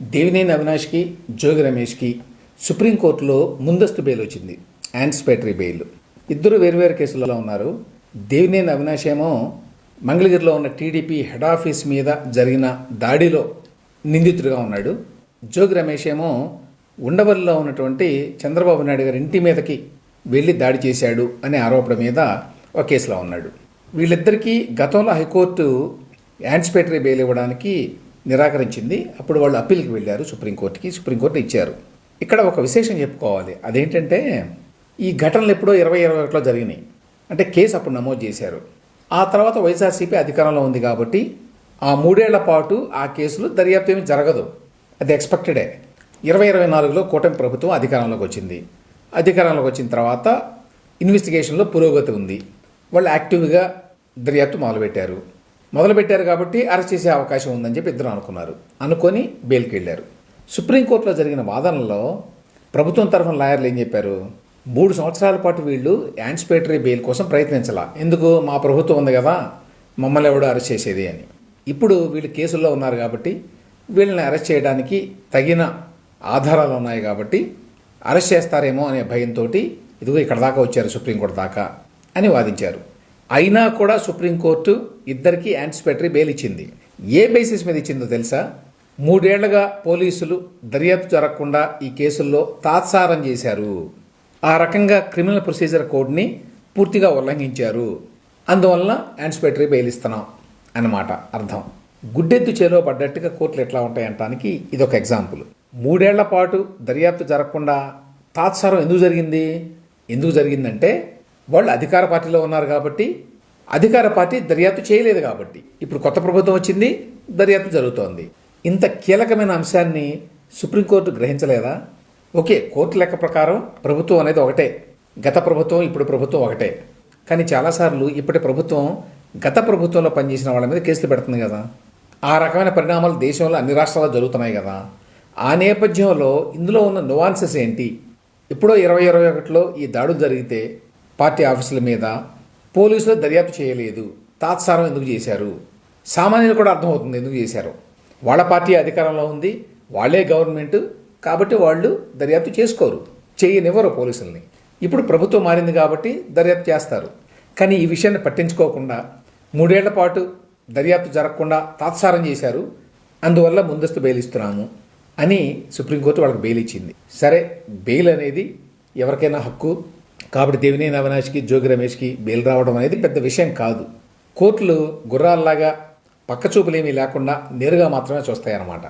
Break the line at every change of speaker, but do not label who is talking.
దేవినేని అవినాష్కి, జోగి రమేష్కి సుప్రీంకోర్టులో ముందస్తు బెయిల్ వచ్చింది. Anticipatory bail. ఇద్దరు వేర్వేరు కేసులలో ఉన్నారు. దేవినేని అవినాష్ ఏమో మంగళగిరిలో ఉన్న టీడీపీ హెడ్ ఆఫీస్ మీద జరిగిన దాడిలో నిందితుడిగా ఉన్నాడు. జోగి రమేష్ ఏమో ఉండవల్లిలో ఉన్నటువంటి చంద్రబాబు నాయుడు గారి ఇంటి మీదకి వెళ్ళి దాడి చేశాడు అనే ఆరోపణ మీద ఒక కేసులో ఉన్నాడు. వీళ్ళిద్దరికీ గతంలో హైకోర్టు యాంటిసిపేటరీ బెయిల్ ఇవ్వడానికి నిరాకరించింది. అప్పుడు వాళ్ళు అప్పీల్కి వెళ్ళారు సుప్రీంకోర్టుకి. సుప్రీంకోర్టు ఇచ్చారు. ఇక్కడ ఒక విశేషం చెప్పుకోవాలి. అదేంటంటే ఈ ఘటనలు ఎప్పుడో 2021లో జరిగినాయి. అంటే కేసు అప్పుడు నమోదు చేశారు. ఆ తర్వాత వైఎస్ఆర్సీపీ అధికారంలో ఉంది కాబట్టి ఆ 3 ఏళ్ల పాటు ఆ కేసులు దర్యాప్తు ఏమి జరగదు. అది ఎక్స్పెక్టెడే. 2024లో కూటమి ప్రభుత్వం అధికారంలోకి వచ్చింది. అధికారంలోకి వచ్చిన తర్వాత ఇన్వెస్టిగేషన్లో పురోగతి ఉంది. వాళ్ళు యాక్టివ్గా దర్యాప్తు మొదలుపెట్టారు కాబట్టి అరెస్ట్ చేసే అవకాశం ఉందని చెప్పి ఇద్దరు అనుకొని బెయిల్కి వెళ్ళారు. సుప్రీంకోర్టులో జరిగిన వాదనలో ప్రభుత్వం తరఫున లాయర్లు ఏం చెప్పారు? 3 సంవత్సరాల పాటు వీళ్ళు యాంటిసిపేటరీ బెయిల్ కోసం ప్రయత్నించాల. ఎందుకు? మా ప్రభుత్వం ఉంది కదా, మమ్మల్ని ఎవడో అరెస్ట్ చేసేది అని. ఇప్పుడు వీళ్ళు కేసుల్లో ఉన్నారు కాబట్టి వీళ్ళని అరెస్ట్ చేయడానికి తగిన ఆధారాలు ఉన్నాయి కాబట్టి అరెస్ట్ చేస్తారేమో అనే భయంతో ఇదిగో ఇక్కడ దాకా వచ్చారు, సుప్రీంకోర్టు దాకా అని వాదించారు. అయినా కూడా సుప్రీంకోర్టు ఇద్దరికీ యాంటిసిపేటరీ బెయిల్ ఇచ్చింది. ఏ బేసిస్ మీద ఇచ్చిందో తెలుసా? 3 ఏళ్లుగా పోలీసులు దర్యాప్తు జరగకుండా ఈ కేసుల్లో తాత్సారం చేశారు. ఆ రకంగా క్రిమినల్ ప్రొసీజర్ కోడ్ని పూర్తిగా ఉల్లంఘించారు. అందువలన యాంటిసిపేటరీ బెయిల్ ఇస్తున్నాం అన్నమాట అర్థం. గుడ్డెద్దు చేలో పడ్డట్టుగా కోర్టులు ఎట్లా ఉంటాయంటానికి ఇదొక ఎగ్జాంపుల్. 3 ఏళ్ల పాటు దర్యాప్తు జరగకుండా తాత్సారం ఎందుకు జరిగిందంటే వాళ్ళు అధికార పార్టీలో ఉన్నారు కాబట్టి, అధికార పార్టీ దర్యాప్తు చేయలేదు కాబట్టి. ఇప్పుడు కొత్త ప్రభుత్వం వచ్చింది, దర్యాప్తు జరుగుతోంది. ఇంత కీలకమైన అంశాన్ని సుప్రీంకోర్టు గ్రహించలేదా? ఓకే, కోర్టు లెక్క ప్రకారం ప్రభుత్వం అనేది ఒకటే. గత ప్రభుత్వం ఇప్పుడు ప్రభుత్వం ఒకటే. కానీ చాలాసార్లు ఇప్పటి ప్రభుత్వం గత ప్రభుత్వంలో పనిచేసిన వాళ్ళ మీద కేసులు పెడుతుంది కదా. ఆ రకమైన పరిణామాలు దేశంలో అన్ని రాష్ట్రాల్లో జరుగుతున్నాయి కదా. ఆ నేపథ్యంలో ఇందులో ఉన్న నువాన్సెస్ ఏంటి? ఎప్పుడో 2021లో ఈ దాడులు జరిగితే పార్టీ ఆఫీసుల మీద పోలీసులు దర్యాప్తు చేయలేదు, తాత్సారం ఎందుకు చేశారు? సామాన్యులు కూడా అర్థమవుతుంది ఎందుకు చేశారు. వాళ్ళ పార్టీ అధికారంలో ఉంది, వాళ్ళే గవర్నమెంట్ కాబట్టి వాళ్ళు దర్యాప్తు చేయనివ్వరు పోలీసుల్ని. ఇప్పుడు ప్రభుత్వం మారింది కాబట్టి దర్యాప్తు చేస్తారు. కానీ ఈ విషయాన్ని పట్టించుకోకుండా 3 ఏళ్ల పాటు దర్యాప్తు జరగకుండా తాత్సారం చేశారు. అందువల్ల ముందస్తు బెయిల్ ఇస్తున్నాము అని సుప్రీంకోర్టు వాళ్ళకి బెయిల్ ఇచ్చింది. సరే, బెయిల్ అనేది ఎవరికైనా హక్కు కాబట్టి దేవినేని అవినాష్కి, జోగి రమేష్కి బెయిల్ రావడం అనేది పెద్ద విషయం కాదు. కోర్టులు గుర్రాల్లాగా పక్కచూపులేమీ లేకుండా నేరుగా మాత్రమే చూస్తాయన్నమాట.